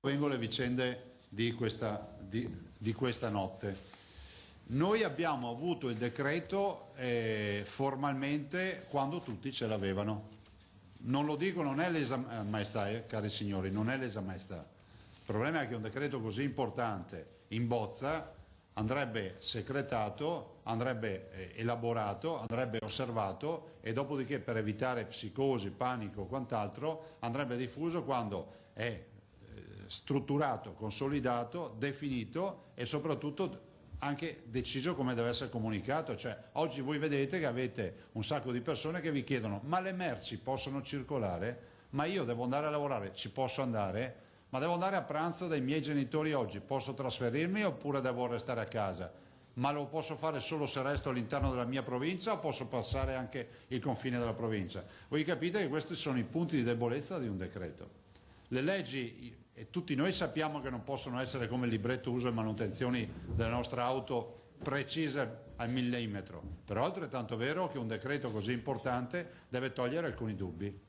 vengo le vicende di questa notte. Noi abbiamo avuto il decreto formalmente quando tutti ce l'avevano. Non lo dico, non è lesa maestà, cari signori, non è lesa maestà. Il problema è che un decreto così importante in bozza andrebbe secretato, andrebbe elaborato, andrebbe osservato e dopodiché, per evitare psicosi, panico o quant'altro, andrebbe diffuso quando è strutturato, consolidato, definito e soprattutto anche deciso come deve essere comunicato. Cioè, oggi voi vedete che avete un sacco di persone che vi chiedono: ma le merci possono circolare? Ma io devo andare a lavorare, ci posso andare? Ma devo andare a pranzo dai miei genitori oggi, posso trasferirmi oppure devo restare a casa? Ma lo posso fare solo se resto all'interno della mia provincia o posso passare anche il confine della provincia? Voi capite che questi sono i punti di debolezza di un decreto. Le leggi, e tutti noi sappiamo che non possono essere come il libretto uso e manutenzioni delle nostre auto, precise al millimetro, però è altrettanto vero che un decreto così importante deve togliere alcuni dubbi.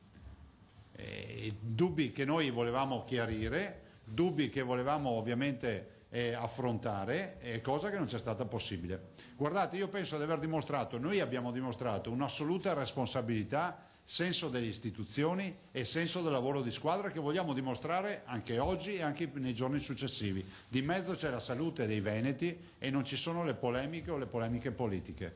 Dubbi che noi volevamo chiarire, dubbi che volevamo ovviamente affrontare, cosa che non c'è stata possibile. Guardate, io penso di aver dimostrato, noi abbiamo dimostrato un'assoluta responsabilità, senso delle istituzioni e senso del lavoro di squadra che vogliamo dimostrare anche oggi e anche nei giorni successivi. Di mezzo c'è la salute dei veneti e non ci sono le polemiche o le polemiche politiche.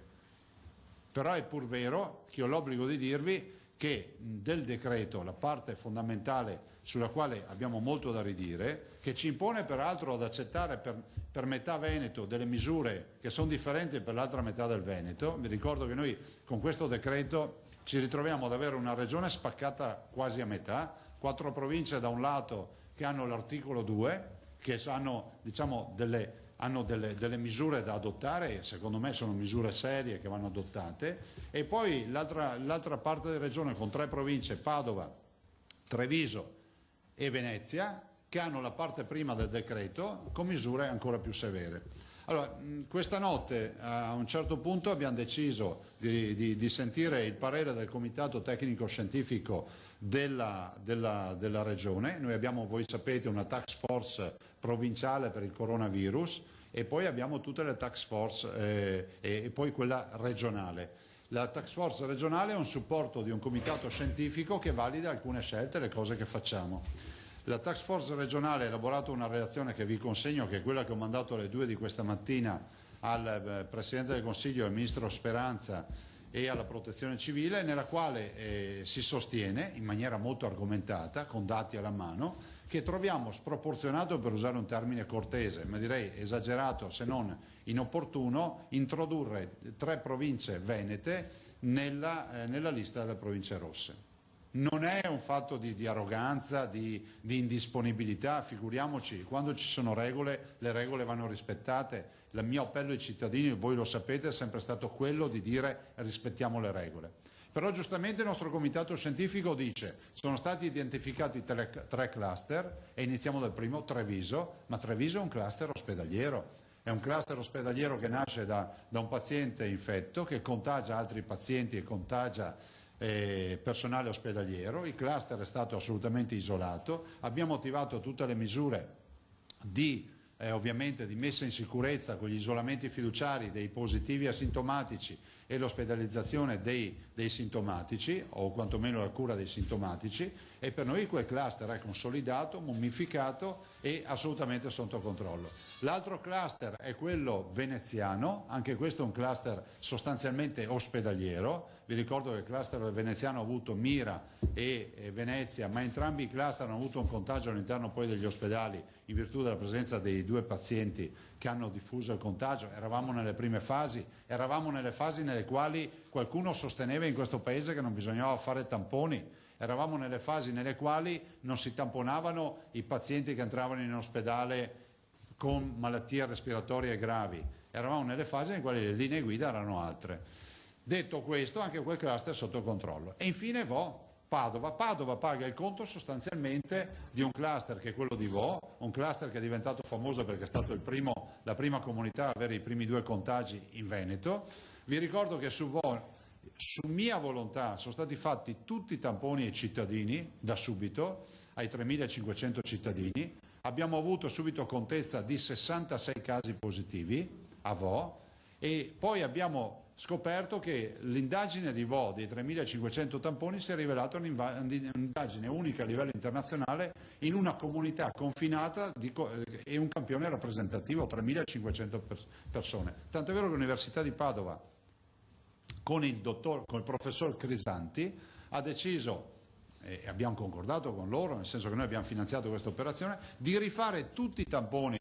Però è pur vero che ho l'obbligo di dirvi che del decreto la parte fondamentale sulla quale abbiamo molto da ridire, che ci impone peraltro ad accettare per metà Veneto delle misure che sono differenti per l'altra metà del Veneto. Vi ricordo che noi con questo decreto ci ritroviamo ad avere una regione spaccata quasi a metà, 4 province da un lato che hanno l'articolo 2, che hanno, diciamo, delle misure da adottare, e secondo me sono misure serie che vanno adottate, e poi l'altra parte della regione con 3 province, Padova, Treviso e Venezia, che hanno la parte prima del decreto con misure ancora più severe. Allora, questa notte a un certo punto abbiamo deciso di sentire il parere del Comitato Tecnico Scientifico della Regione. Noi abbiamo, voi sapete, una task force provinciale per il coronavirus e poi abbiamo tutte le task force e poi quella regionale. La task force regionale è un supporto di un comitato scientifico che valida alcune scelte, le cose che facciamo. La task force regionale ha elaborato una relazione che vi consegno, che è quella che ho mandato alle 2 di questa mattina al Presidente del Consiglio, al Ministro Speranza e alla Protezione Civile, nella quale si sostiene in maniera molto argomentata, con dati alla mano, che troviamo sproporzionato, per usare un termine cortese, ma direi esagerato se non inopportuno, introdurre 3 province venete nella lista delle province rosse. Non è un fatto di arroganza, di indisponibilità, figuriamoci, quando ci sono regole, le regole vanno rispettate. Il mio appello ai cittadini, voi lo sapete, è sempre stato quello di dire rispettiamo le regole. Però giustamente il nostro comitato scientifico dice sono stati identificati 3 cluster e iniziamo dal primo, Treviso, ma Treviso è un cluster ospedaliero. È un cluster ospedaliero che nasce da un paziente infetto che contagia altri pazienti e contagia personale ospedaliero. Il cluster è stato assolutamente isolato, abbiamo attivato tutte le misure ovviamente di messa in sicurezza con gli isolamenti fiduciari dei positivi asintomatici e l'ospedalizzazione dei sintomatici, o quantomeno la cura dei sintomatici, e per noi quel cluster è consolidato, mummificato e assolutamente sotto controllo. L'altro cluster è quello veneziano, anche questo è un cluster sostanzialmente ospedaliero. Vi ricordo che il cluster veneziano ha avuto Mira e Venezia, ma entrambi i cluster hanno avuto un contagio all'interno poi degli ospedali in virtù della presenza dei 2 pazienti che hanno diffuso il contagio. Eravamo nelle prime fasi, eravamo nelle fasi nelle quali qualcuno sosteneva in questo paese che non bisognava fare tamponi, eravamo nelle fasi nelle quali non si tamponavano i pazienti che entravano in ospedale con malattie respiratorie gravi, eravamo nelle fasi nelle quali le linee guida erano altre. Detto questo, anche quel cluster è sotto controllo. E infine Padova paga il conto sostanzialmente di un cluster che è quello di un cluster che è diventato famoso perché è stato la prima comunità a avere i primi 2 contagi in Veneto. Vi ricordo che su mia volontà sono stati fatti tutti i tamponi ai cittadini da subito, ai 3.500 cittadini. abbiamo avuto subito contezza di 66 casi positivi a Vo, e poi abbiamo scoperto che l'indagine di Vo dei 3.500 tamponi si è rivelata un'indagine unica a livello internazionale in una comunità confinata e un campione rappresentativo, 3.500 persone. Tanto è vero che l'Università di Padova, con il professor Crisanti, ha deciso, e abbiamo concordato con loro, nel senso che noi abbiamo finanziato questa operazione, di rifare tutti i tamponi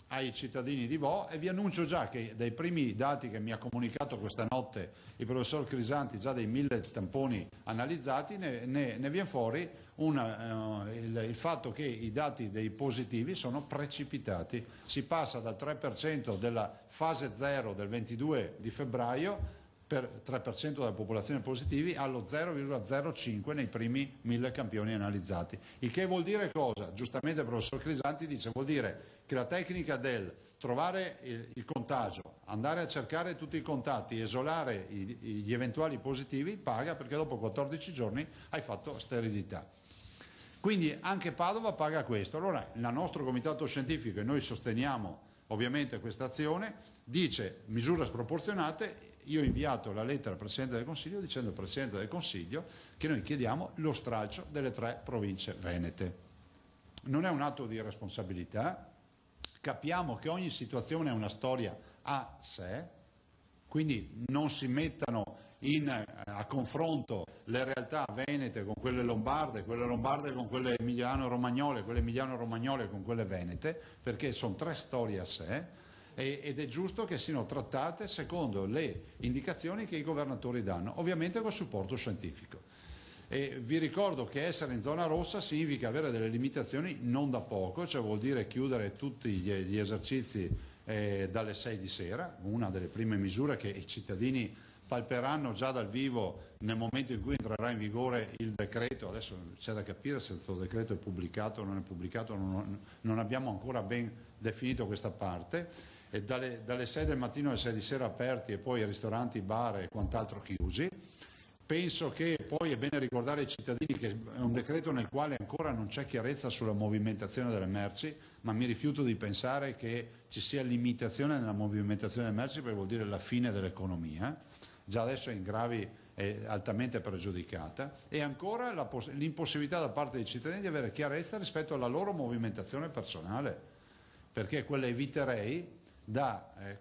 ai cittadini di Vo, e vi annuncio già che dai primi dati che mi ha comunicato questa notte il professor Crisanti, già dei 1.000 tamponi analizzati, ne viene fuori il fatto che i dati dei positivi sono precipitati. Si passa dal 3% della fase 0 del 22 di febbraio, per 3% della popolazione positivi, allo 0,05 nei primi 1.000 campioni analizzati. Il che vuol dire cosa? Giustamente il professor Crisanti dice, vuol dire che la tecnica del trovare il contagio, andare a cercare tutti i contatti, isolare gli eventuali positivi, paga, perché dopo 14 giorni hai fatto sterilità. Quindi anche Padova paga questo. Allora il nostro comitato scientifico, e noi sosteniamo ovviamente questa azione, dice misure sproporzionate. Io ho inviato la lettera al Presidente del Consiglio dicendo al Presidente del Consiglio che noi chiediamo lo stralcio delle 3 province venete. Non è un atto di responsabilità, capiamo che ogni situazione è una storia a sé, quindi non si mettano a confronto le realtà venete con quelle lombarde con quelle emiliano-romagnole, quelle emiliano-romagnole con quelle venete, perché sono 3 storie a sé. Ed è giusto che siano trattate secondo le indicazioni che i governatori danno, ovviamente col supporto scientifico. E vi ricordo che essere in zona rossa significa avere delle limitazioni non da poco, cioè vuol dire chiudere tutti gli esercizi dalle 6 di sera, una delle prime misure che i cittadini palperanno già dal vivo nel momento in cui entrerà in vigore il decreto. Adesso c'è da capire se il decreto è pubblicato o non è pubblicato, non abbiamo ancora ben definito questa parte. E dalle 6 del mattino alle 6 di sera aperti, e poi ristoranti, bar e quant'altro chiusi. Penso che poi è bene ricordare ai cittadini che è un decreto nel quale ancora non c'è chiarezza sulla movimentazione delle merci, ma mi rifiuto di pensare che ci sia limitazione nella movimentazione delle merci, perché vuol dire la fine dell'economia. Già adesso è altamente pregiudicata, e ancora l'impossibilità da parte dei cittadini di avere chiarezza rispetto alla loro movimentazione personale, perché quella eviterei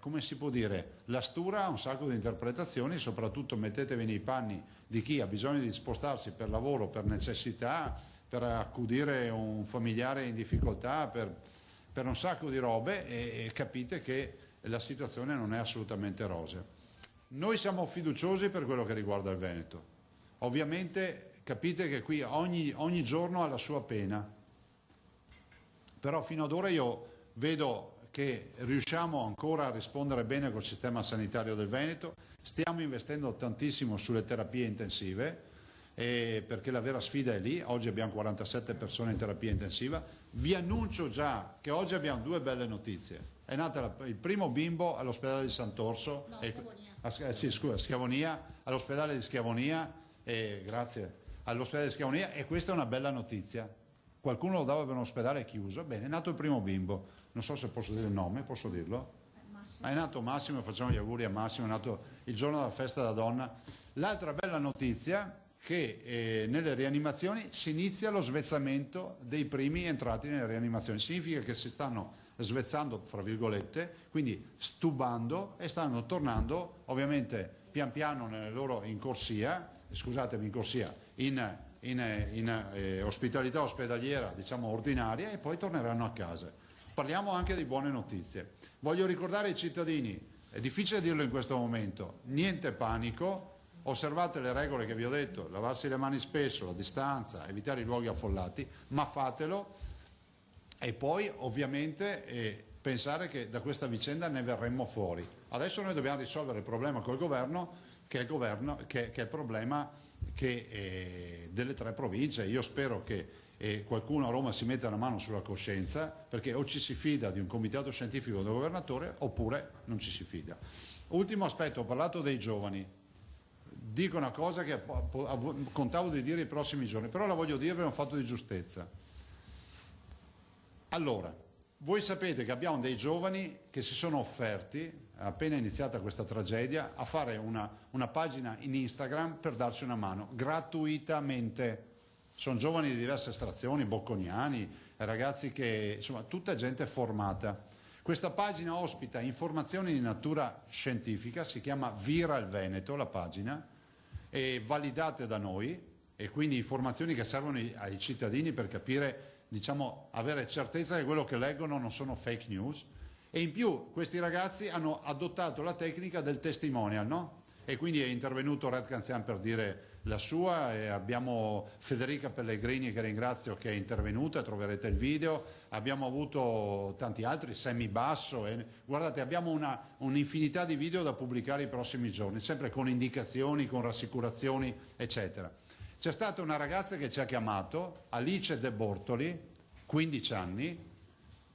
come si può dire, la stura ha un sacco di interpretazioni, soprattutto mettetevi nei panni di chi ha bisogno di spostarsi per lavoro, per necessità, per accudire un familiare in difficoltà, per un sacco di robe, e capite che la situazione non è assolutamente rosea. Noi siamo fiduciosi per quello che riguarda il Veneto. Ovviamente capite che qui ogni giorno ha la sua pena, però fino ad ora io vedo che riusciamo ancora a rispondere bene col sistema sanitario del Veneto. Stiamo investendo tantissimo sulle terapie intensive, perché la vera sfida è lì. Oggi abbiamo 47 persone in terapia intensiva. Vi annuncio già che oggi abbiamo 2 belle notizie. È nato il primo bimbo all'ospedale di Sant'Orso, Schiavonia, all'ospedale di Schiavonia, grazie, all'ospedale di Schiavonia, e questa è una bella notizia. Qualcuno lo dava per un ospedale chiuso. Bene, è nato il primo bimbo. Non so se posso dire il nome, posso dirlo? È nato Massimo, facciamo gli auguri a Massimo, è nato il giorno della festa della donna. L'altra bella notizia è che nelle rianimazioni si inizia lo svezzamento dei primi entrati nelle rianimazioni. Significa che si stanno svezzando, fra virgolette, quindi stubando, e stanno tornando ovviamente pian piano in corsia, in ospitalità ospedaliera, diciamo ordinaria, e poi torneranno a casa. Parliamo anche di buone notizie. Voglio ricordare ai cittadini, è difficile dirlo in questo momento, niente panico, osservate le regole che vi ho detto, lavarsi le mani spesso, la distanza, evitare i luoghi affollati, ma fatelo, e poi ovviamente pensare che da questa vicenda ne verremo fuori. Adesso noi dobbiamo risolvere il problema col governo, che è il problema delle 3 province. Io spero che qualcuno a Roma si metta la mano sulla coscienza, perché o ci si fida di un comitato scientifico del governatore oppure non ci si fida. Ultimo aspetto, ho parlato dei giovani. Dico una cosa che contavo di dire i prossimi giorni, però la voglio dire per un fatto di giustezza. Allora, voi sapete che abbiamo dei giovani che si sono offerti, appena iniziata questa tragedia, a fare una pagina in Instagram per darci una mano, gratuitamente. Sono giovani di diverse estrazioni, bocconiani, ragazzi che, insomma, tutta gente formata. Questa pagina ospita informazioni di natura scientifica, si chiama Viral Veneto, la pagina, e validate da noi, e quindi informazioni che servono ai cittadini per capire, diciamo, avere certezza che quello che leggono non sono fake news. E in più questi ragazzi hanno adottato la tecnica del testimonial, no? E quindi è intervenuto Red Canzian per dire la sua, e abbiamo Federica Pellegrini, che ringrazio, che è intervenuta, troverete il video, abbiamo avuto tanti altri, Sammy Basso, e guardate, abbiamo un'infinità di video da pubblicare i prossimi giorni, sempre con indicazioni, con rassicurazioni, eccetera. C'è stata una ragazza che ci ha chiamato, Alice De Bortoli, 15 anni,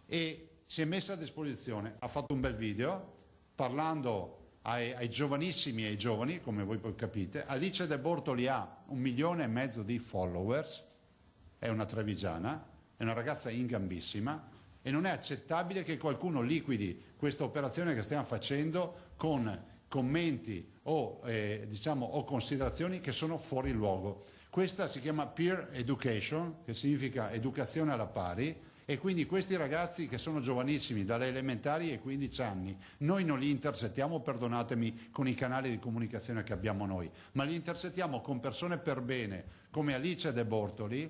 e si è messa a disposizione, ha fatto un bel video parlando ai giovanissimi e ai giovani, come voi poi capite. Alice De Bortoli ha 1,5 milioni di followers, è una trevigiana, è una ragazza ingambissima, e non è accettabile che qualcuno liquidi questa operazione che stiamo facendo con commenti o considerazioni che sono fuori luogo. Questa si chiama peer education, che significa educazione alla pari, e quindi questi ragazzi che sono giovanissimi, dalle elementari ai 15 anni, noi non li intercettiamo, perdonatemi, con i canali di comunicazione che abbiamo noi, ma li intercettiamo con persone per bene, come Alice De Bortoli,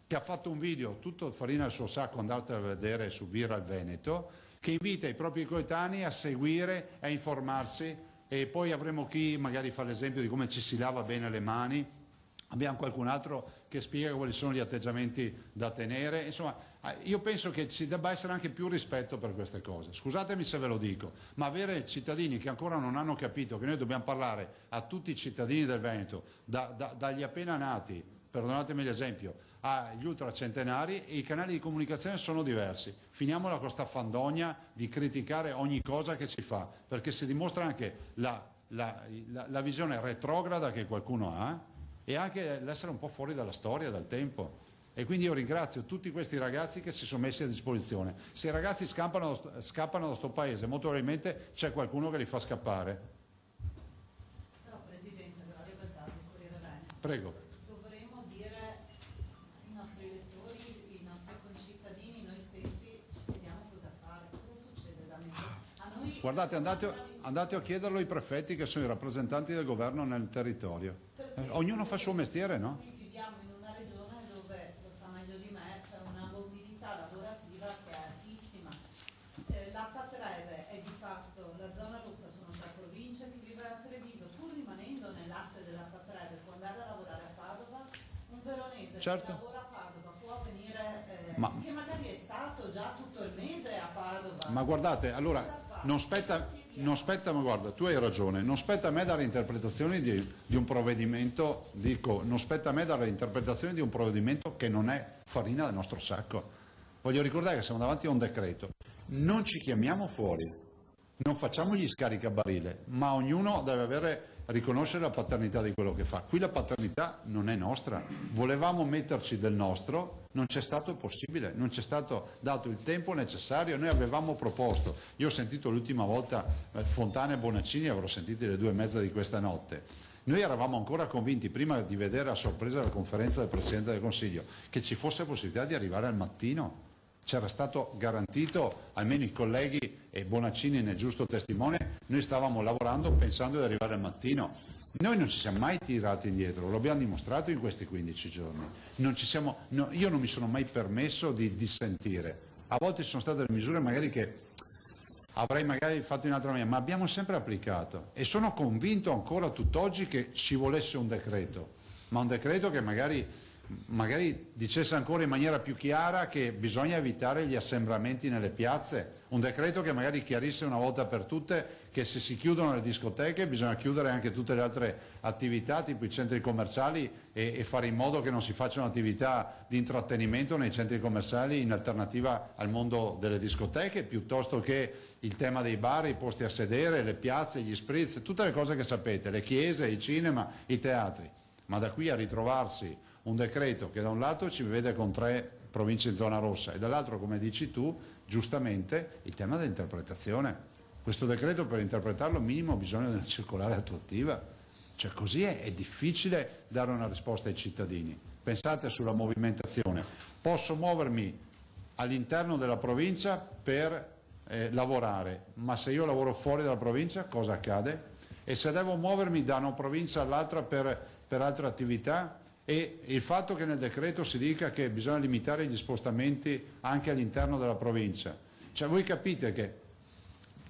che ha fatto un video, tutto farina al suo sacco, andate a vedere su Viral Veneto, che invita i propri coetanei a seguire, a informarsi, e poi avremo chi magari fa l'esempio di come ci si lava bene le mani. Abbiamo qualcun altro che spiega quali sono gli atteggiamenti da tenere. Insomma, io penso che ci debba essere anche più rispetto per queste cose. Scusatemi se ve lo dico, ma avere cittadini che ancora non hanno capito che noi dobbiamo parlare a tutti i cittadini del Veneto, dagli appena nati, perdonatemi l'esempio, agli ultracentenari, e i canali di comunicazione sono diversi. Finiamola con questa fandogna di criticare ogni cosa che si fa, perché si dimostra anche la visione retrograda che qualcuno ha, e anche l'essere un po' fuori dalla storia, dal tempo. E quindi io ringrazio tutti questi ragazzi che si sono messi a disposizione. Se i ragazzi scappano da questo paese, molto probabilmente c'è qualcuno che li fa scappare. Però Presidente, per la libertà del Corriere Veneto, Prego. dovremmo dire ai nostri lettori, ai nostri concittadini, noi stessi, ci chiediamo cosa fare, cosa succede da me. A noi, Guardate, andate a chiederlo ai prefetti, che sono i rappresentanti del governo nel territorio. Ognuno fa il suo mestiere, no? Noi viviamo in una regione dove, lo sa meglio di me, c'è una mobilità lavorativa che è altissima. L'H3 è di fatto, la zona rossa sono tre province, chi vive a Treviso, pur rimanendo nell'asse dell'H3, può andare a lavorare a Padova, un veronese Certo. che lavora a Padova può venire, che magari è stato già tutto il mese a Padova. Ma guardate, allora non spetta, ma guarda, tu hai ragione, non spetta a me dare interpretazioni di un provvedimento, non spetta a me dare interpretazioni di un provvedimento che non è farina del nostro sacco. Voglio ricordare che siamo davanti a un decreto, non ci chiamiamo fuori, non facciamo gli scaricabarile, ma ognuno deve riconoscere la paternità di quello che fa. Qui la paternità non è nostra, volevamo metterci del nostro, non c'è stato possibile, non c'è stato dato il tempo necessario. Noi avevamo proposto, io ho sentito l'ultima volta Fontana e Bonaccini, avrò sentito le 2:30 di questa notte. Noi eravamo ancora convinti, prima di vedere a sorpresa la conferenza del Presidente del Consiglio, che ci fosse possibilità di arrivare al mattino. C'era stato garantito, almeno i colleghi, e Bonaccini ne è giusto testimone, noi stavamo lavorando pensando di arrivare al mattino. Noi non ci siamo mai tirati indietro, lo abbiamo dimostrato in questi 15 giorni. Io non mi sono mai permesso di dissentire. A volte ci sono state delle misure magari che avrei magari fatto in altra maniera, ma abbiamo sempre applicato, e sono convinto ancora tutt'oggi che ci volesse un decreto, ma un decreto che magari dicesse ancora in maniera più chiara che bisogna evitare gli assembramenti nelle piazze, un decreto che magari chiarisse una volta per tutte che se si chiudono le discoteche bisogna chiudere anche tutte le altre attività, tipo i centri commerciali, e fare in modo che non si facciano attività di intrattenimento nei centri commerciali in alternativa al mondo delle discoteche, piuttosto che il tema dei bar, i posti a sedere, le piazze, gli spritz, tutte le cose che sapete, le chiese, i cinema, i teatri. Ma da qui a ritrovarsi un decreto che da un lato ci vede con 3 province in zona rossa, e dall'altro, come dici tu, giustamente, il tema dell'interpretazione. Questo decreto, per interpretarlo, minimo ha bisogno di una circolare attuativa, cioè così è difficile dare una risposta ai cittadini. Pensate sulla movimentazione, posso muovermi all'interno della provincia per lavorare, ma se io lavoro fuori dalla provincia cosa accade? E se devo muovermi da una provincia all'altra per altre attività? E il fatto che nel decreto si dica che bisogna limitare gli spostamenti anche all'interno della provincia, cioè voi capite che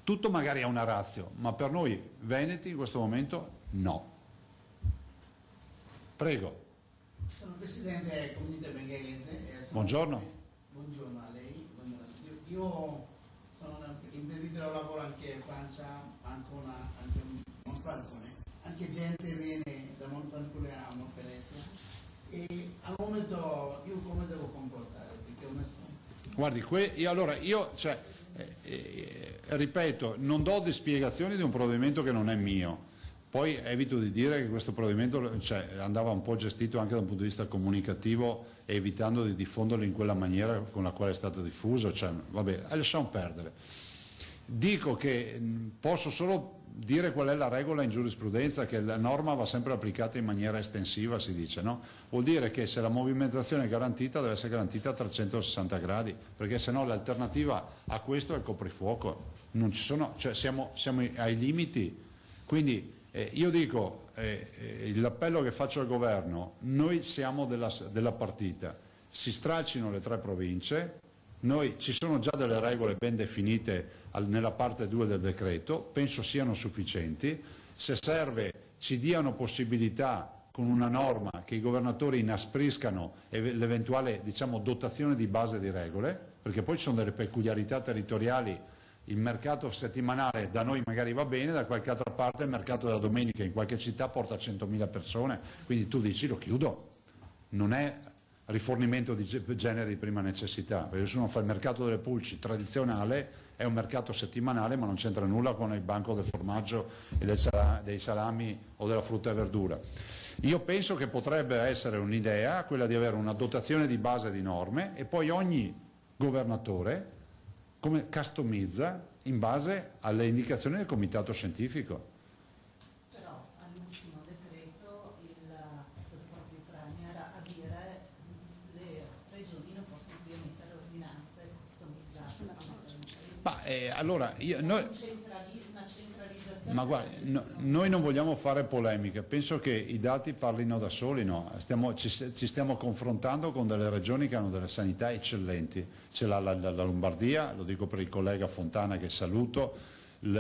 tutto magari ha una ratio, ma per noi veneti in questo momento no. Prego. Sono presidente Comunità Bengalese. Buongiorno. Buongiorno a lei. Buongiorno a tutti. Io sono un imprenditore, lavoro anche in Francia, anche a Monfalcone. Anche gente viene da Monfalcone a Venezia. E al momento io come devo comportare? Perché Guardi, ripeto, non do di spiegazioni di un provvedimento che non è mio. Poi evito di dire che questo provvedimento andava un po' gestito anche da un punto di vista comunicativo, evitando di diffonderlo in quella maniera con la quale è stato diffuso. Vabbè, lasciamo perdere. Dico che posso solo dire qual è la regola in giurisprudenza, che la norma va sempre applicata in maniera estensiva, si dice, no? Vuol dire che se la movimentazione è garantita deve essere garantita a 360 gradi, perché sennò l'alternativa a questo è il coprifuoco. Non ci sono, siamo ai limiti. Quindi io dico, l'appello che faccio al governo, noi siamo della partita, si stralcino le 3 province. Ci sono già delle regole ben definite nella parte 2 del decreto, penso siano sufficienti. Se serve ci diano possibilità con una norma che i governatori inaspriscano l'eventuale dotazione di base di regole, perché poi ci sono delle peculiarità territoriali. Il mercato settimanale da noi magari va bene, da qualche altra parte il mercato della domenica in qualche città porta 100.000 persone, quindi tu dici lo chiudo, non è rifornimento di genere di prima necessità, perché se uno fa il mercato delle pulci tradizionale è un mercato settimanale, ma non c'entra nulla con il banco del formaggio e dei salami o della frutta e verdura. Io penso che potrebbe essere un'idea quella di avere una dotazione di base di norme e poi ogni governatore come customizza in base alle indicazioni del comitato scientifico. Però all'ultimo decreto è stato proprio il Premier a dire le regioni non possono più emettere ordinanze customizzate. Allora, una centralizzazione. ma guardi, noi non vogliamo fare polemiche, penso che i dati parlino da soli, no? Ci stiamo confrontando con delle regioni che hanno delle sanità eccellenti, ce l'ha la Lombardia, lo dico per il collega Fontana che saluto,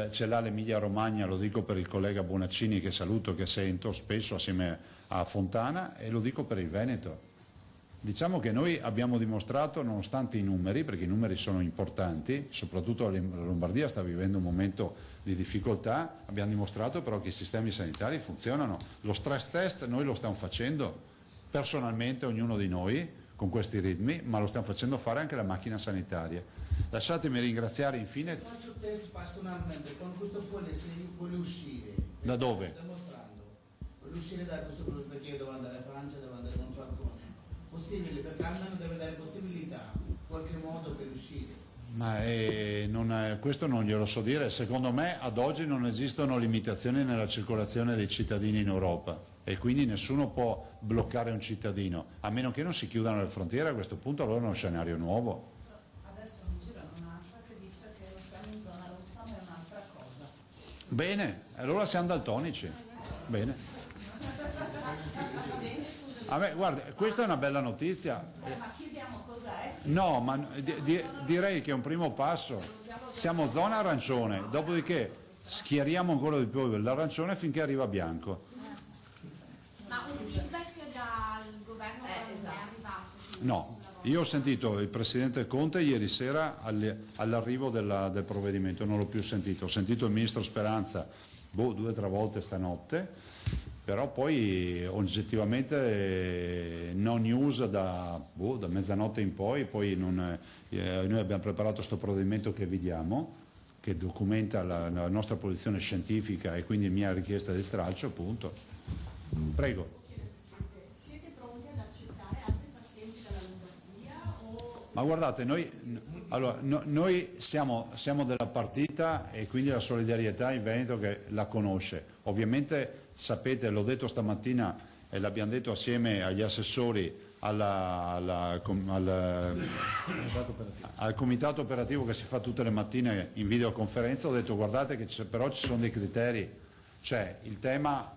ce l'ha l'Emilia Romagna, lo dico per il collega Bonaccini che saluto, che sento spesso assieme a Fontana, e lo dico per il Veneto. Diciamo che noi abbiamo dimostrato, nonostante i numeri, perché i numeri sono importanti, soprattutto la Lombardia sta vivendo un momento di difficoltà, abbiamo dimostrato però che i sistemi sanitari funzionano. Lo stress test noi lo stiamo facendo personalmente, ognuno di noi, con questi ritmi, ma lo stiamo facendo fare anche la macchina sanitaria. Lasciatemi ringraziare infine. Faccio test personalmente, con questo foglio se vuole uscire. Da dove? Dimostrando. Vuole uscire da questo problema perché io devo andare a Francia, devo andare a Monfalcone. Possibile, perché almeno deve dare possibilità, in qualche modo per uscire. Ma questo non glielo so dire, secondo me ad oggi non esistono limitazioni nella circolazione dei cittadini in Europa e quindi nessuno può bloccare un cittadino, a meno che non si chiudano le frontiere. A questo punto allora è uno scenario nuovo. Adesso mi gira un'altra che dice che non siamo in zona rossa ma è un'altra cosa. Bene, allora siamo daltonici. Bene. A me, guarda, questa è una bella notizia. Ma chiediamo cos'è? No, ma direi che è un primo passo. Siamo zona arancione, dopodiché schieriamo ancora di più l'arancione finché arriva bianco. Ma un feedback dal governo non è esatto. arrivato? No, io ho sentito il Presidente Conte ieri sera all'arrivo del provvedimento, non l'ho più sentito. Ho sentito il Ministro Speranza 2 o 3 volte stanotte. Però poi oggettivamente no news da mezzanotte in poi noi abbiamo preparato questo provvedimento che vediamo, che documenta la nostra posizione scientifica e quindi mia richiesta di stralcio, appunto. Prego. Siete pronti ad accettare altri pazienti dalla Lombardia o Ma guardate, noi siamo della partita e quindi la solidarietà in Veneto che la conosce. Ovviamente sapete, l'ho detto stamattina e l'abbiamo detto assieme agli assessori al comitato operativo che si fa tutte le mattine in videoconferenza, ho detto guardate che però ci sono dei criteri, cioè il tema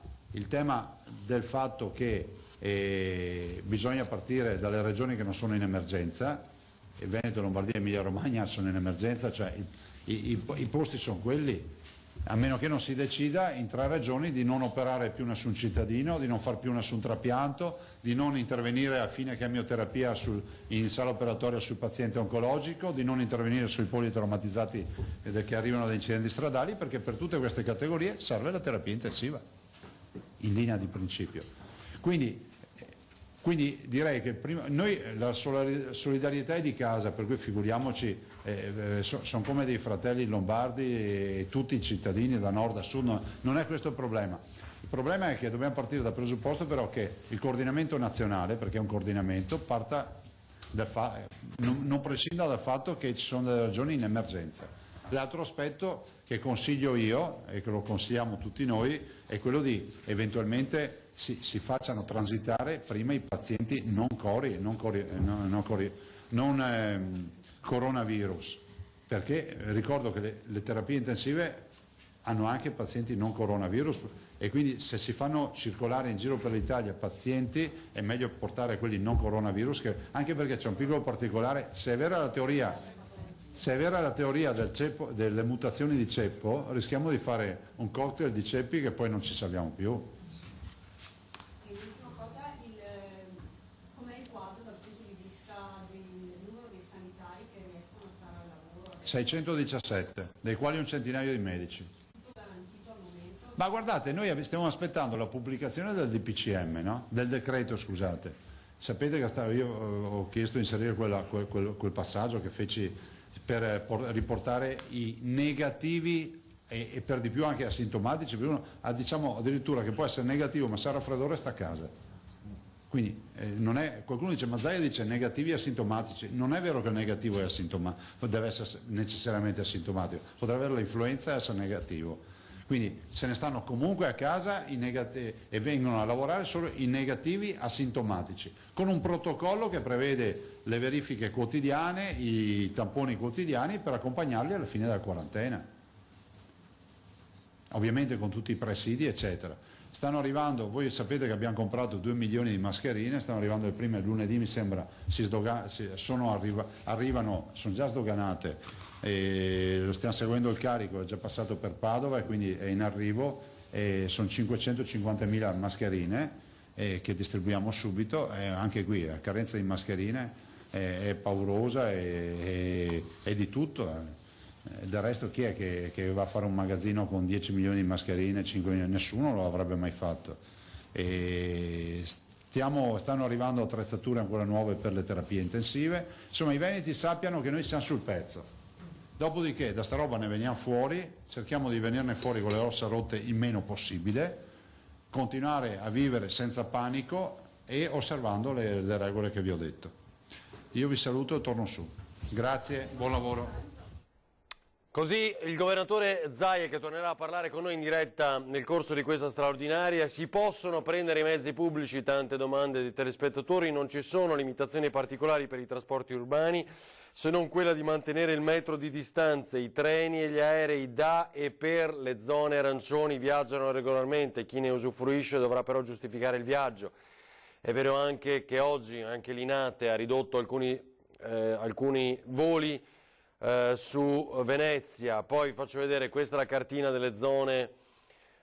del fatto che bisogna partire dalle regioni che non sono in emergenza, e Veneto, Lombardia e Emilia Romagna sono in emergenza, cioè i posti sono quelli, a meno che non si decida in 3 regioni di non operare più nessun cittadino, di non far più nessun trapianto, di non intervenire a fine chemioterapia in sala operatoria sul paziente oncologico, di non intervenire sui politraumatizzati che arrivano da incidenti stradali, perché per tutte queste categorie serve la terapia intensiva, in linea di principio. Quindi direi che noi la solidarietà è di casa, per cui figuriamoci, sono come dei fratelli lombardi e tutti i cittadini da nord a sud, non è questo il problema. Il problema è che dobbiamo partire dal presupposto però che il coordinamento nazionale, perché è un coordinamento, non prescinda dal fatto che ci sono delle regioni in emergenza. L'altro aspetto che consiglio io, e che lo consigliamo tutti noi, è quello di eventualmente si facciano transitare prima i pazienti non coronavirus, perché ricordo che le terapie intensive hanno anche pazienti non coronavirus e quindi se si fanno circolare in giro per l'Italia pazienti è meglio portare quelli non coronavirus, anche perché c'è un piccolo particolare, se è vera la teoria delle mutazioni di ceppo, rischiamo di fare un cocktail di ceppi che poi non ci salviamo più. 617, dei quali un centinaio di medici. Ma guardate, noi stiamo aspettando la pubblicazione del DPCM, no? Del decreto, scusate. Sapete che io ho chiesto di inserire quel passaggio che feci per riportare i negativi e per di più anche asintomatici, per uno, diciamo addirittura che può essere negativo ma se ha raffreddore sta a casa. Quindi qualcuno dice, ma Zaia dice negativi e asintomatici, non è vero che il negativo è asintomatico, deve essere necessariamente asintomatico, potrà avere l'influenza e essere negativo, quindi se ne stanno comunque a casa e vengono a lavorare solo i negativi asintomatici, con un protocollo che prevede le verifiche quotidiane, i tamponi quotidiani per accompagnarli alla fine della quarantena, ovviamente con tutti i presidi eccetera. Stanno arrivando, voi sapete che abbiamo comprato 2 milioni di mascherine, stanno arrivando le prime lunedì mi sembra, arrivano, sono già sdoganate, lo stiamo seguendo il carico, è già passato per Padova e quindi è in arrivo, sono 550.000 mascherine che distribuiamo subito, anche qui la carenza di mascherine è paurosa e di tutto. Del resto chi è che va a fare un magazzino con 10 milioni di mascherine, 5 milioni? Nessuno lo avrebbe mai fatto. Stanno arrivando attrezzature ancora nuove per le terapie intensive, insomma i veneti sappiano che noi siamo sul pezzo. Dopodiché da sta roba ne veniamo fuori, cerchiamo di venirne fuori con le ossa rotte il meno possibile, continuare a vivere senza panico e osservando le regole che vi ho detto. Io vi saluto e torno su. Grazie, buon lavoro. Così il governatore Zaia, che tornerà a parlare con noi in diretta nel corso di questa straordinaria. Si possono prendere i mezzi pubblici? Tante domande dei telespettatori. Non ci sono limitazioni particolari per i trasporti urbani, se non quella di mantenere il metro di distanza. I treni e gli aerei da e per le zone arancioni viaggiano regolarmente, chi ne usufruisce dovrà però giustificare il viaggio. È vero anche che oggi anche l'Inate ha ridotto alcuni voli su Venezia. Poi faccio vedere, questa è la cartina delle zone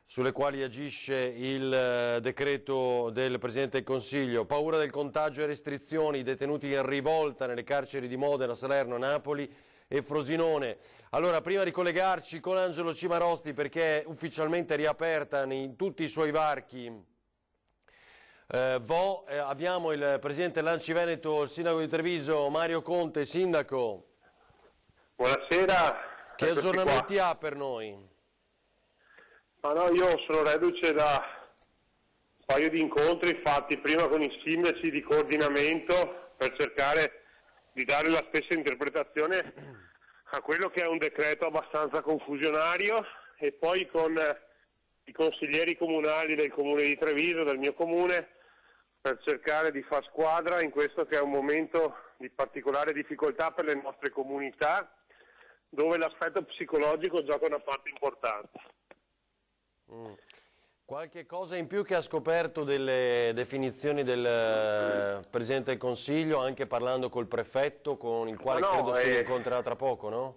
sulle quali agisce il decreto del Presidente del Consiglio. Paura del contagio e restrizioni, detenuti in rivolta nelle carceri di Modena, Salerno, Napoli e Frosinone. Allora, prima di collegarci con Angelo Cimarosti, perché è ufficialmente riaperta in tutti i suoi varchi abbiamo il Presidente dell'Anci Veneto, il Sindaco di Treviso, Mario Conte. Sindaco, buonasera. Che aggiornamenti ha per noi? Ma no, io sono reduce da un paio di incontri fatti prima con i sindaci di coordinamento per cercare di dare la stessa interpretazione a quello che è un decreto abbastanza confusionario, e poi con i consiglieri comunali del comune di Treviso, del mio comune, per cercare di far squadra in questo che è un momento di particolare difficoltà per le nostre comunità, dove l'aspetto psicologico gioca una parte importante. Qualche cosa in più che ha scoperto delle definizioni del Presidente del Consiglio, anche parlando col prefetto, con il quale credo si incontrerà tra poco, no?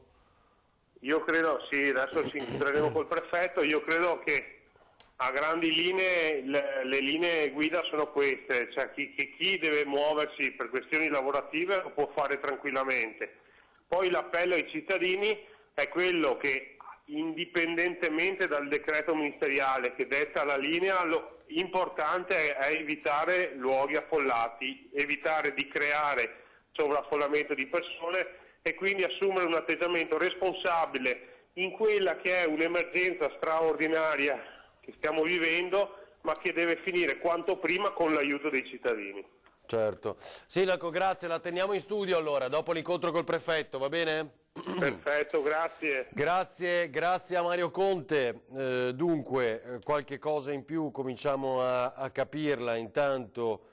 Io credo, sì, adesso ci incontreremo col prefetto. Io credo che a grandi linee le linee guida sono queste, cioè chi deve muoversi per questioni lavorative lo può fare tranquillamente. Poi l'appello ai cittadini è quello che, indipendentemente dal decreto ministeriale che detta la linea, l'importante è evitare luoghi affollati, evitare di creare sovraffollamento di persone e quindi assumere un atteggiamento responsabile in quella che è un'emergenza straordinaria che stiamo vivendo, ma che deve finire quanto prima con l'aiuto dei cittadini. Certo. Sindaco, grazie, la teniamo in studio allora, dopo l'incontro col prefetto, va bene? Perfetto, grazie. Grazie a Mario Conte. Dunque, qualche cosa in più, cominciamo a capirla. Intanto,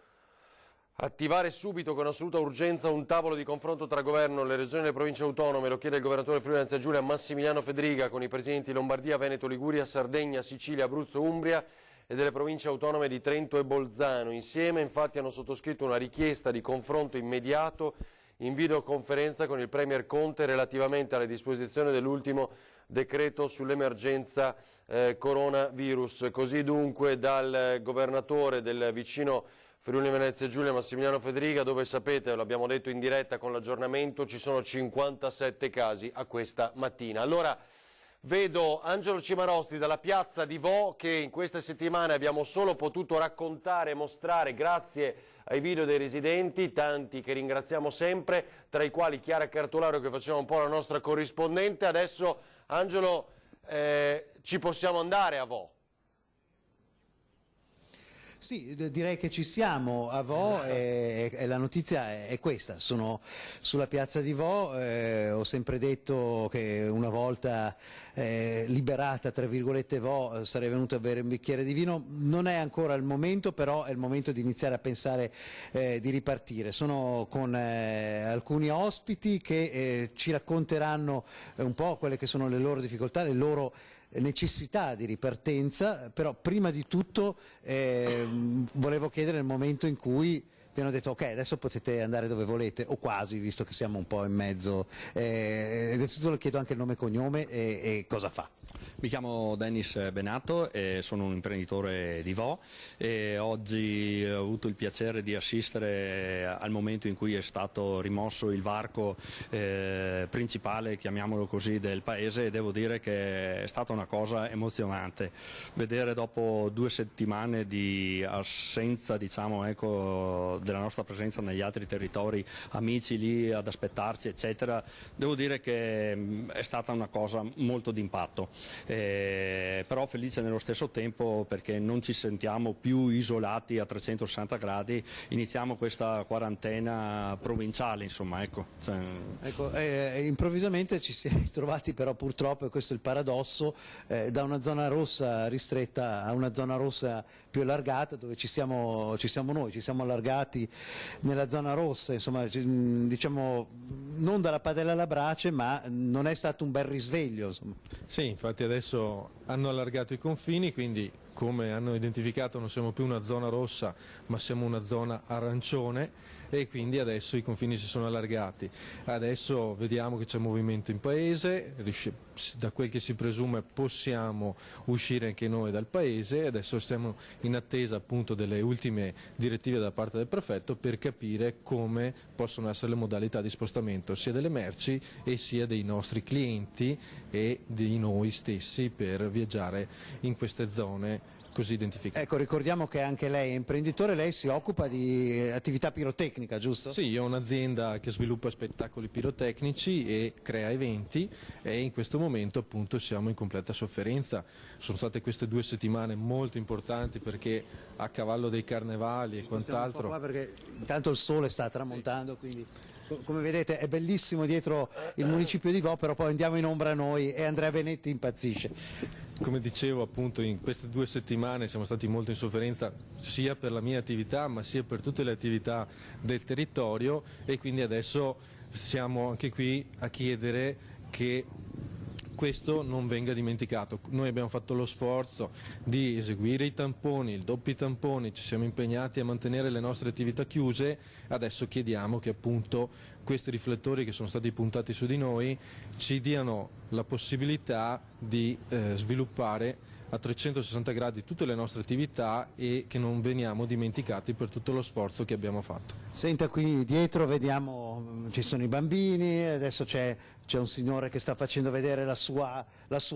attivare subito con assoluta urgenza un tavolo di confronto tra governo, le regioni e le province autonome, lo chiede il governatore Friuli Venezia Giulia Massimiliano Fedriga, con i presidenti Lombardia, Veneto, Liguria, Sardegna, Sicilia, Abruzzo, Umbria e delle province autonome di Trento e Bolzano. Insieme infatti hanno sottoscritto una richiesta di confronto immediato in videoconferenza con il Premier Conte relativamente alle disposizioni dell'ultimo decreto sull'emergenza coronavirus. Così dunque dal governatore del vicino Friuli Venezia Giulia Massimiliano Fedriga, dove sapete, l'abbiamo detto in diretta con l'aggiornamento, ci sono 57 casi a questa mattina. Allora, vedo Angelo Cimarosti dalla piazza di Vo, che in queste settimane abbiamo solo potuto raccontare e mostrare grazie ai video dei residenti, tanti che ringraziamo sempre, tra i quali Chiara Cartolaro che faceva un po' la nostra corrispondente. Adesso, Angelo, ci possiamo andare a Vo? Sì, direi che ci siamo a Vo e la notizia è questa. Sono sulla piazza di Vo, ho sempre detto che una volta liberata, tra virgolette, Vo, sarei venuto a bere un bicchiere di vino. Non è ancora il momento, però è il momento di iniziare a pensare di ripartire. Sono con alcuni ospiti che ci racconteranno un po' quelle che sono le loro difficoltà, le loro necessità di ripartenza, però prima di tutto volevo chiedere il momento in cui vi hanno detto ok, adesso potete andare dove volete, o quasi, visto che siamo un po' in mezzo. Innanzitutto le chiedo anche il nome e cognome e cosa fa. Mi chiamo Dennis Benato e sono un imprenditore di Vo e oggi ho avuto il piacere di assistere al momento in cui è stato rimosso il varco principale, chiamiamolo così, del paese, e devo dire che è stata una cosa emozionante vedere dopo 2 settimane di assenza, diciamo, ecco, della nostra presenza negli altri territori, amici lì ad aspettarci eccetera. Devo dire che è stata una cosa molto d'impatto. Però felice nello stesso tempo perché non ci sentiamo più isolati a 360 gradi, iniziamo questa quarantena provinciale, insomma, ecco. Improvvisamente ci si è trovati però purtroppo, e questo è il paradosso, da una zona rossa ristretta a una zona rossa più allargata, dove ci siamo noi, ci siamo allargati nella zona rossa, insomma, diciamo non dalla padella alla brace, ma non è stato un bel risveglio, insomma. Sì, infatti adesso hanno allargato i confini, quindi come hanno identificato non siamo più una zona rossa ma siamo una zona arancione, e quindi adesso i confini si sono allargati. Adesso vediamo che c'è movimento in paese, da quel che si presume possiamo uscire anche noi dal paese, e adesso stiamo in attesa appunto delle ultime direttive da parte del prefetto per capire come possono essere le modalità di spostamento sia delle merci e sia dei nostri clienti e di noi stessi per viaggiare in queste zone così identificate. Ecco, ricordiamo che anche lei è imprenditore, lei si occupa di attività pirotecnica, giusto? Sì, io ho un'azienda che sviluppa spettacoli pirotecnici e crea eventi, e in questo momento appunto siamo in completa sofferenza. Sono state queste 2 settimane molto importanti perché a cavallo dei carnevali e quant'altro... Perché intanto il sole sta tramontando, sì. Quindi... Come vedete è bellissimo dietro il municipio di Vo, però poi andiamo in ombra noi e Andrea Benetti impazzisce. Come dicevo, appunto, in queste 2 settimane siamo stati molto in sofferenza sia per la mia attività ma sia per tutte le attività del territorio, e quindi adesso siamo anche qui a chiedere che questo non venga dimenticato. Noi abbiamo fatto lo sforzo di eseguire i tamponi, i doppi tamponi, ci siamo impegnati a mantenere le nostre attività chiuse, adesso chiediamo che appunto questi riflettori che sono stati puntati su di noi ci diano la possibilità di sviluppare a 360 gradi tutte le nostre attività e che non veniamo dimenticati per tutto lo sforzo che abbiamo fatto. Senta, qui dietro vediamo ci sono i bambini, adesso c'è un signore che sta facendo vedere la sua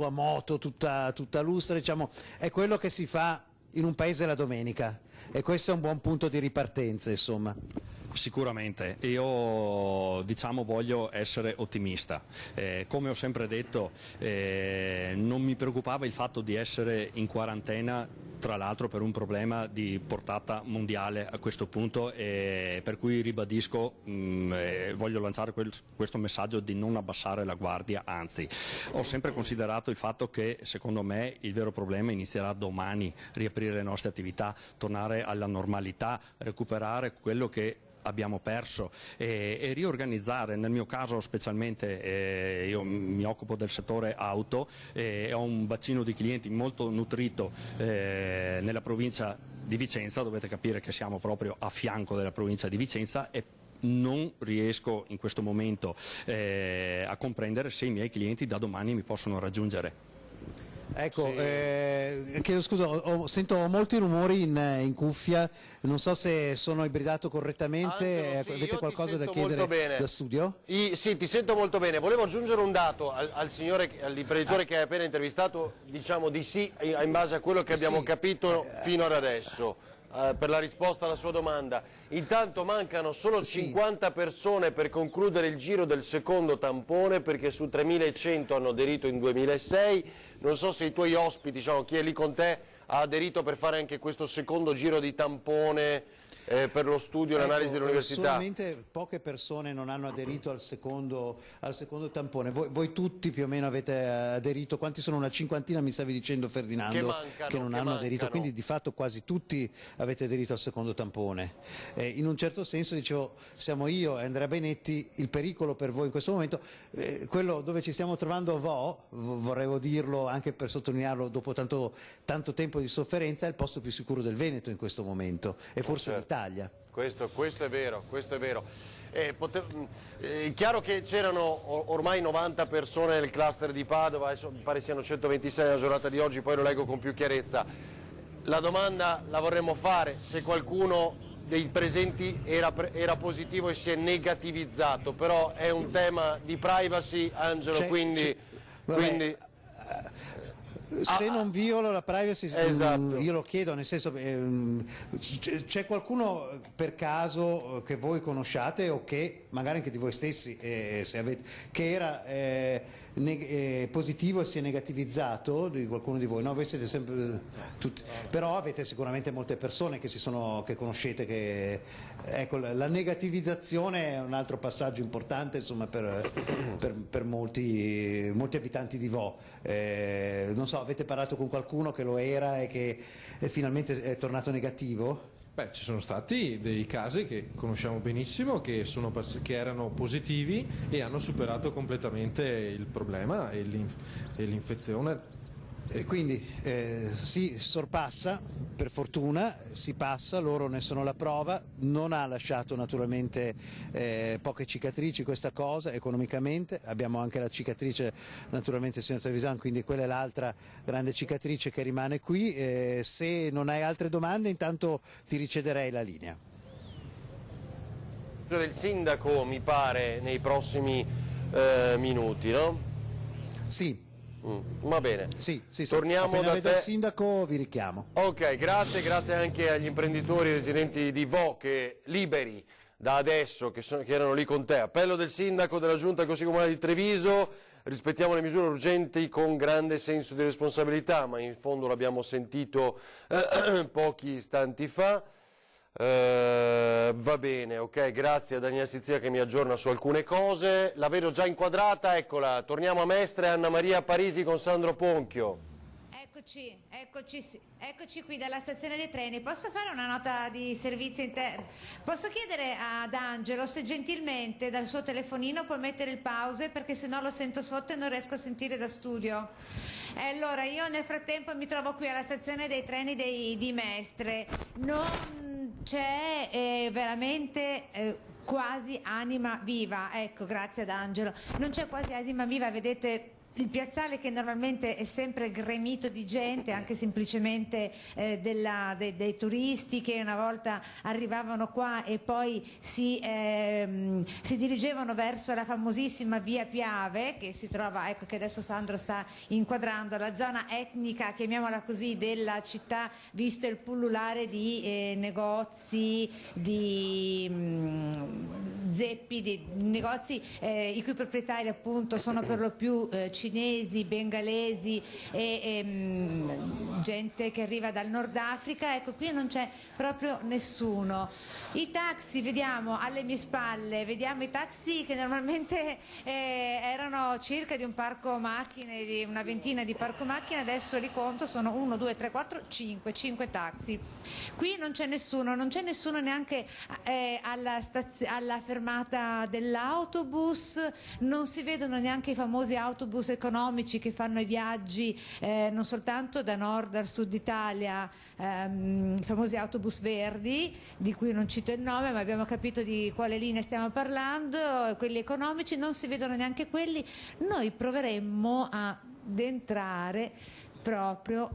moto tutta lustre, diciamo, è quello che si fa in un paese la domenica e questo è un buon punto di ripartenza, insomma. Sicuramente, io voglio essere ottimista, come ho sempre detto non mi preoccupava il fatto di essere in quarantena, tra l'altro per un problema di portata mondiale a questo punto, per cui ribadisco, voglio lanciare questo messaggio di non abbassare la guardia, anzi ho sempre considerato il fatto che secondo me il vero problema inizierà domani, riaprire le nostre attività, tornare alla normalità, recuperare quello che abbiamo perso e riorganizzare. Nel mio caso specialmente io mi occupo del settore auto e ho un bacino di clienti molto nutrito nella provincia di Vicenza, dovete capire che siamo proprio a fianco della provincia di Vicenza e non riesco in questo momento a comprendere se i miei clienti da domani mi possono raggiungere. Ecco, Sì. chiedo scusa, sento molti rumori in cuffia, non so se sono ibridato correttamente, Angelo, sì, avete io qualcosa da ti sento molto chiedere bene. da studio? Sì, ti sento molto bene. Volevo aggiungere un dato all'imprenditore che hai appena intervistato, diciamo di sì, in base a quello che abbiamo capito fino ad adesso. Per la risposta alla sua domanda. Intanto mancano solo 50 persone per concludere il giro del secondo tampone, perché su 3.100 hanno aderito in 2006. Non so se i tuoi ospiti, diciamo, chi è lì con te, ha aderito per fare anche questo secondo giro di tampone per lo studio e l'analisi dell'università. Solamente poche persone non hanno aderito al secondo tampone, voi tutti più o meno avete aderito, quanti sono? Una cinquantina mi stavi dicendo, Ferdinando, che non hanno aderito, quindi di fatto quasi tutti avete aderito al secondo tampone. In un certo senso, dicevo, siamo io e Andrea Benetti, il pericolo per voi in questo momento, quello dove ci stiamo trovando a Vo, vorrei dirlo anche per sottolinearlo dopo tanto tempo di sofferenza, è il posto più sicuro del Veneto in questo momento e forse l'Italia. Questo è vero, questo è vero. È chiaro che c'erano ormai 90 persone nel cluster di Padova, adesso mi pare siano 126 nella giornata di oggi, poi lo leggo con più chiarezza. La domanda la vorremmo fare: se qualcuno dei presenti era positivo e si è negativizzato, però è un tema di privacy, Angelo, quindi se non viola la privacy, esatto. Io lo chiedo, nel senso, c'è qualcuno per caso che voi conosciate o che magari anche di voi stessi che era positivo e si è negativizzato, di qualcuno di voi? No, voi siete sempre tutti, però avete sicuramente molte persone che conoscete che, ecco, la negativizzazione è un altro passaggio importante, insomma, per molti abitanti di Vo. Non so, avete parlato con qualcuno che lo era e che finalmente è tornato negativo? Beh, ci sono stati dei casi che conosciamo benissimo che erano positivi e hanno superato completamente il problema e l'infezione. E quindi si sorpassa, per fortuna si passa, loro ne sono la prova, non ha lasciato naturalmente poche cicatrici questa cosa economicamente, abbiamo anche la cicatrice naturalmente signor Trevisan, quindi quella è l'altra grande cicatrice che rimane qui. Se non hai altre domande intanto ti ricederei la linea. Del sindaco mi pare nei prossimi minuti, no? Sì. Va bene. Sì. Torniamo appena da vedo te. il sindaco vi richiamo. Ok, grazie anche agli imprenditori residenti di Vo che liberi da adesso, che erano lì con te. Appello del sindaco della giunta Consiglio Comunale di Treviso: rispettiamo le misure urgenti con grande senso di responsabilità, ma in fondo l'abbiamo sentito pochi istanti fa. Va bene, ok, grazie a Daniele Sizia che mi aggiorna su alcune cose. La vedo già inquadrata, eccola. Torniamo a Mestre, Anna Maria Parisi con Sandro Ponchio. Eccoci qui dalla stazione dei treni. Posso fare una nota di servizio interno? Posso chiedere ad Angelo se gentilmente dal suo telefonino può mettere il pause, perché sennò lo sento sotto e non riesco a sentire da studio. Allora, io nel frattempo mi trovo qui alla stazione dei treni di Mestre. Non c'è veramente quasi anima viva. Ecco, grazie ad Angelo. Non c'è quasi anima viva, vedete. Il piazzale, che normalmente è sempre gremito di gente, anche semplicemente dei turisti che una volta arrivavano qua e poi si dirigevano verso la famosissima via Piave, che si trova, ecco, che adesso Sandro sta inquadrando, la zona etnica, chiamiamola così, della città, visto il pullulare di negozi, di zeppi, di negozi i cui proprietari appunto sono per lo più cinesi, bengalesi e gente che arriva dal Nord Africa. Ecco, qui non c'è proprio nessuno. I taxi, vediamo alle mie spalle, vediamo i taxi che normalmente erano circa di un parco macchine, di una ventina di parco macchine, adesso li conto, sono 1, 2, 3, 4, 5 taxi. Qui non c'è nessuno neanche alla fermata dell'autobus, non si vedono neanche i famosi autobus economici che fanno i viaggi non soltanto da nord al sud Italia, i famosi autobus verdi, di cui non cito il nome, ma abbiamo capito di quale linea stiamo parlando. Quelli economici non si vedono neanche quelli. Noi proveremmo ad entrare proprio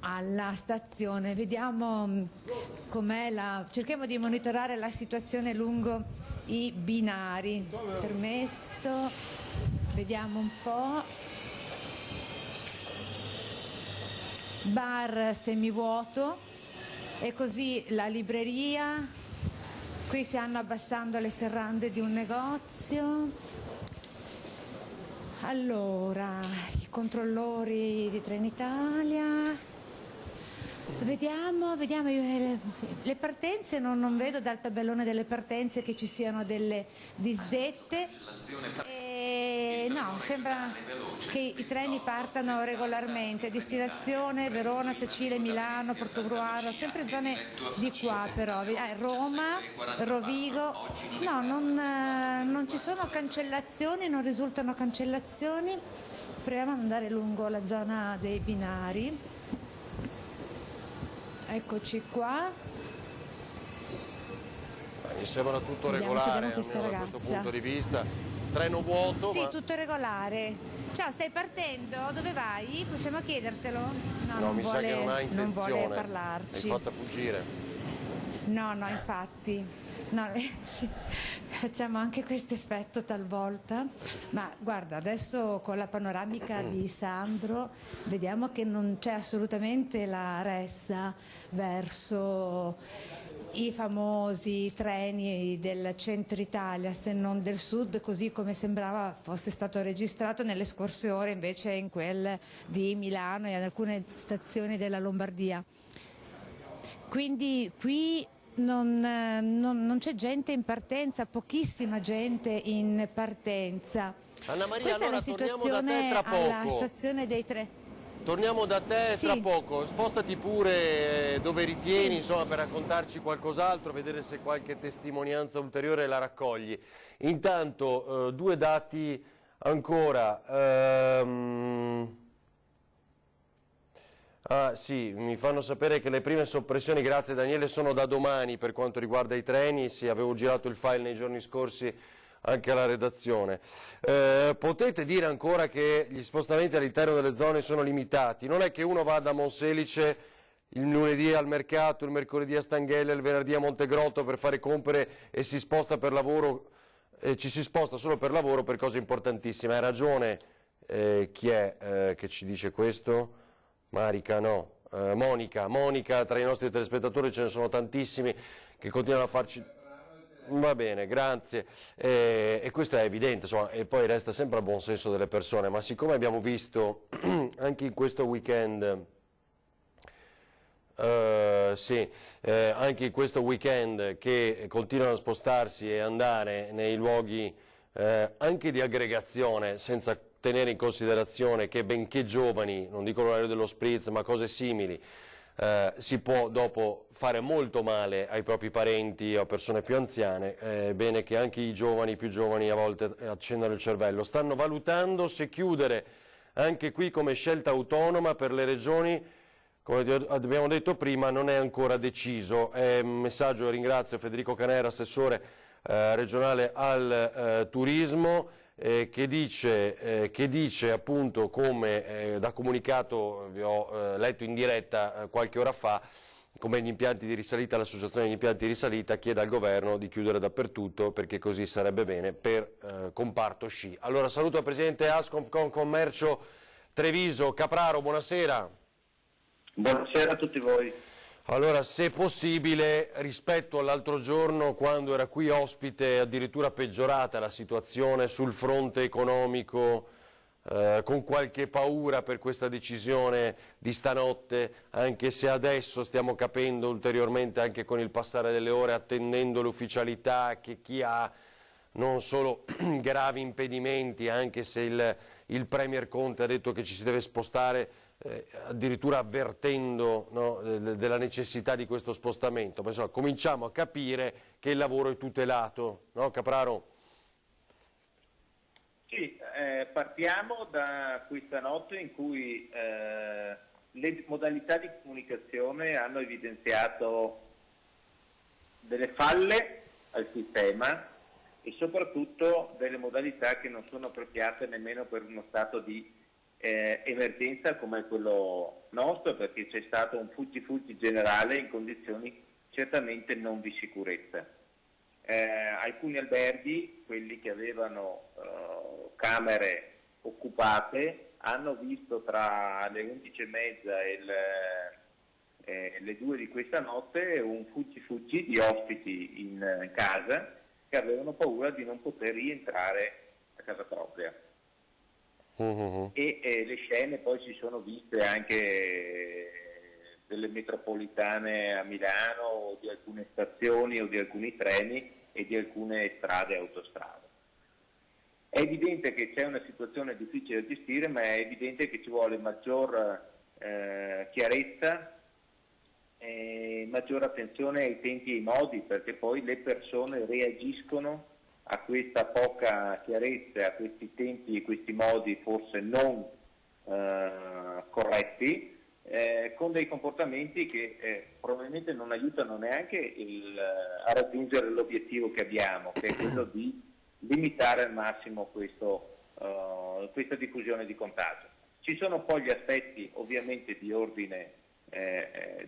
alla stazione, vediamo com'è cerchiamo di monitorare la situazione lungo i binari. Permesso, vediamo un po'. Bar semivuoto, e così la libreria. Qui si stanno abbassando le serrande di un negozio. Allora, i controllori di Trenitalia. Vediamo le partenze, non vedo dal tabellone delle partenze che ci siano delle disdette. No, sembra che i treni partano regolarmente. Destinazione Verona, Sicilia, Milano, Portogruaro, sempre zone di qua però. Roma, Rovigo. No, non ci sono cancellazioni, non risultano cancellazioni. Proviamo ad andare lungo la zona dei binari. Eccoci qua. Mi sembra tutto regolare da questo punto di vista. Treno vuoto. Sì, tutto regolare. Ciao, stai partendo? Dove vai? Possiamo chiedertelo? No, mi sa che non ha intenzione. Non vuole parlarci. L'hai fatta fuggire. No, infatti. No, sì, facciamo anche questo effetto talvolta, ma guarda, adesso con la panoramica di Sandro vediamo che non c'è assolutamente la ressa verso i famosi treni del centro Italia, se non del sud, così come sembrava fosse stato registrato nelle scorse ore, invece in quel di Milano e ad alcune stazioni della Lombardia. Quindi qui non c'è gente in partenza, pochissima gente in partenza. Anna Maria, questa allora è la situazione torniamo da te tra poco. alla stazione dei treni. Torniamo da te Sì. tra poco, spostati pure dove ritieni, insomma, per raccontarci qualcos'altro, vedere se qualche testimonianza ulteriore la raccogli. Intanto due dati ancora. Sì, mi fanno sapere che le prime soppressioni, grazie Daniele, sono da domani per quanto riguarda i treni. Sì, avevo girato il file nei giorni scorsi anche alla redazione. Potete dire ancora che gli spostamenti all'interno delle zone sono limitati? Non è che uno va da Monselice il lunedì al mercato, il mercoledì a Stanghelle, il venerdì a Montegrotto per fare compere e si sposta per lavoro, ci si sposta solo per lavoro per cose importantissime. Hai ragione, chi è che ci dice questo? Marica, no. Monica, tra i nostri telespettatori ce ne sono tantissimi che continuano a farci... Va bene, grazie. E questo è evidente, insomma, e poi resta sempre al buon senso delle persone, ma siccome abbiamo visto anche in questo weekend Sì, anche in questo weekend che continuano a spostarsi e andare nei luoghi anche di aggregazione, senza tenere in considerazione che benché giovani, non dico l'orario dello spritz, ma cose simili, si può dopo fare molto male ai propri parenti o a persone più anziane. È bene che anche i giovani, più giovani, a volte accendano il cervello. Stanno valutando se chiudere anche qui come scelta autonoma per le regioni. Come abbiamo detto prima, non è ancora deciso. È un messaggio, ringrazio Federico Canera, assessore regionale al turismo, che dice appunto, come da comunicato vi ho letto in diretta qualche ora fa, come gli impianti di risalita, l'associazione degli impianti di risalita chiede al governo di chiudere dappertutto, perché così sarebbe bene per comparto sci. Allora saluto il presidente Asconfcommercio Treviso, Capraro, buonasera. Buonasera a tutti voi. Allora, se possibile, rispetto all'altro giorno, quando era qui ospite, addirittura peggiorata la situazione sul fronte economico, con qualche paura per questa decisione di stanotte, anche se adesso stiamo capendo ulteriormente, anche con il passare delle ore, attendendo l'ufficialità, che chi ha non solo gravi impedimenti, anche se il Premier Conte ha detto che ci si deve spostare, addirittura avvertendo, no, della necessità di questo spostamento, ma insomma cominciamo a capire che il lavoro è tutelato, no Capraro? Sì, partiamo da questa notte in cui le modalità di comunicazione hanno evidenziato delle falle al sistema e soprattutto delle modalità che non sono appropriate nemmeno per uno stato di emergenza come quello nostro, perché c'è stato un fuggi generale in condizioni certamente non di sicurezza. Alcuni alberghi, quelli che avevano camere occupate, hanno visto tra le 11:30 e le 2 di questa notte un fuggi di ospiti in casa che avevano paura di non poter rientrare a casa propria. E le scene poi si sono viste anche delle metropolitane a Milano, o di alcune stazioni o di alcuni treni e di alcune strade e autostrade. È evidente che c'è una situazione difficile da gestire, ma è evidente che ci vuole maggior chiarezza e maggior attenzione ai tempi e ai modi, perché poi le persone reagiscono a questa poca chiarezza, a questi tempi e questi modi forse non corretti, con dei comportamenti che probabilmente non aiutano neanche a raggiungere l'obiettivo che abbiamo, che è quello di limitare al massimo questa diffusione di contagio. Ci sono poi gli aspetti ovviamente di ordine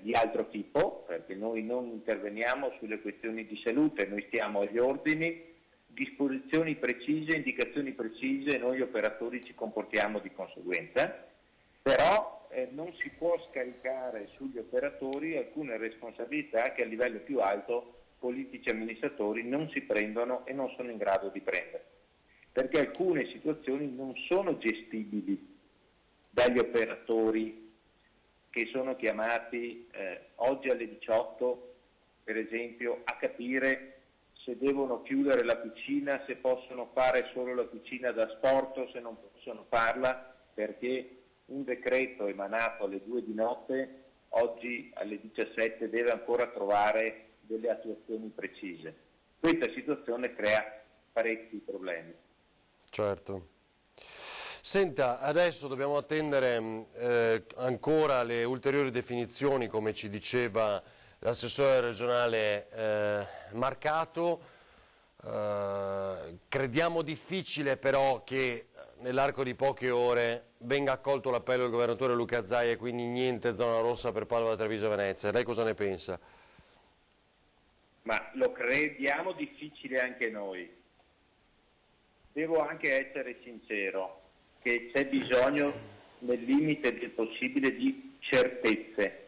di altro tipo, perché noi non interveniamo sulle questioni di salute, noi stiamo agli ordini, disposizioni precise, indicazioni precise, e noi operatori ci comportiamo di conseguenza, però non si può scaricare sugli operatori alcune responsabilità che a livello più alto politici e amministratori non si prendono e non sono in grado di prendere, perché alcune situazioni non sono gestibili dagli operatori che sono chiamati oggi alle 18, per esempio, a capire se devono chiudere la cucina, se possono fare solo la cucina da sport, se non possono farla, perché un decreto emanato alle 2 di notte, oggi alle 17 deve ancora trovare delle attuazioni precise. Questa situazione crea parecchi problemi. Certo. Senta, adesso dobbiamo attendere ancora le ulteriori definizioni, come ci diceva l'assessore regionale Marcato. Crediamo difficile però che nell'arco di poche ore venga accolto l'appello del governatore Luca Zaia e quindi niente zona rossa per Padova, Treviso e Venezia. Lei cosa ne pensa? Ma lo crediamo difficile anche noi. Devo anche essere sincero che c'è bisogno, nel limite del possibile, di certezze.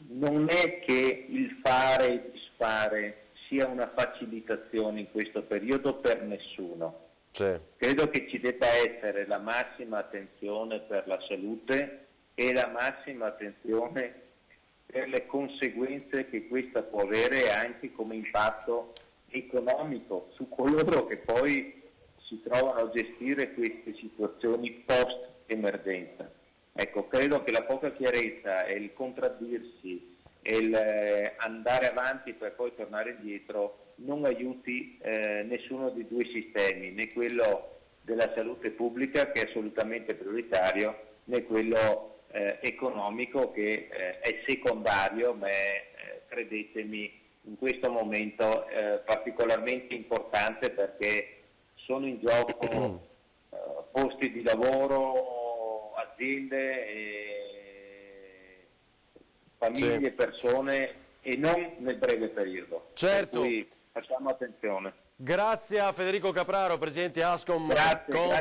Non è che il fare e disfare sia una facilitazione in questo periodo per nessuno. Credo che ci debba essere la massima attenzione per la salute e la massima attenzione per le conseguenze che questa può avere anche come impatto economico su coloro che poi si trovano a gestire queste situazioni post-emergenza. Ecco, credo che la poca chiarezza e il contraddirsi e il andare avanti per poi tornare indietro non aiuti nessuno dei due sistemi, né quello della salute pubblica, che è assolutamente prioritario, né quello economico, che è secondario, ma è, credetemi, in questo momento particolarmente importante, perché sono in gioco posti di lavoro, aziende, famiglie, persone, e non nel breve periodo. Certo. Per cui facciamo attenzione. Grazie a Federico Capraro, presidente Ascom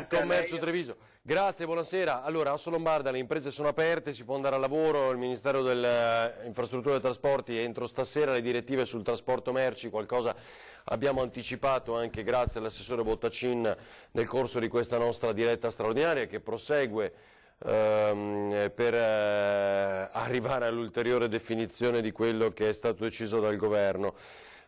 Commercio Treviso. Grazie, buonasera. Allora, Assolombarda, le imprese sono aperte, si può andare al lavoro, il Ministero delle Infrastrutture e Trasporti entro stasera le direttive sul trasporto merci, qualcosa abbiamo anticipato anche grazie all'assessore Bottacin nel corso di questa nostra diretta straordinaria che prosegue per arrivare all'ulteriore definizione di quello che è stato deciso dal governo.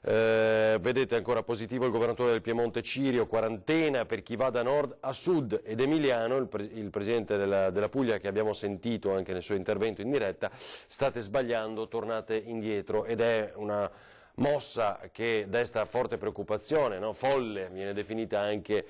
Vedete ancora positivo il governatore del Piemonte Cirio, quarantena per chi va da nord a sud, ed Emiliano, il presidente della Puglia che abbiamo sentito anche nel suo intervento in diretta: state sbagliando, tornate indietro. Ed è una mossa che desta forte preoccupazione, no? Folle viene definita anche,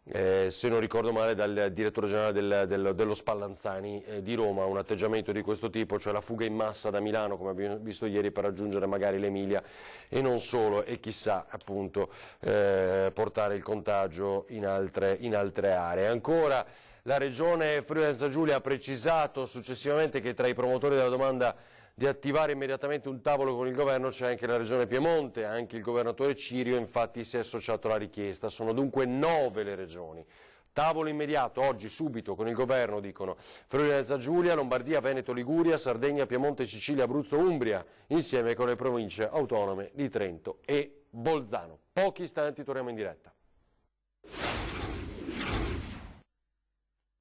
se non ricordo male, dal direttore generale dello Spallanzani di Roma, un atteggiamento di questo tipo, cioè la fuga in massa da Milano, come abbiamo visto ieri, per raggiungere magari l'Emilia e non solo, e chissà appunto portare il contagio in altre aree. Ancora la Regione Friuli-Venezia Giulia ha precisato successivamente che tra i promotori della domanda di attivare immediatamente un tavolo con il governo c'è anche la Regione Piemonte, anche il governatore Cirio infatti si è associato alla richiesta. Sono dunque 9 le regioni. Tavolo immediato, oggi, subito, con il governo, dicono Friuli-Venezia Giulia, Lombardia, Veneto, Liguria, Sardegna, Piemonte, Sicilia, Abruzzo, Umbria, insieme con le province autonome di Trento e Bolzano. Pochi istanti torniamo in diretta.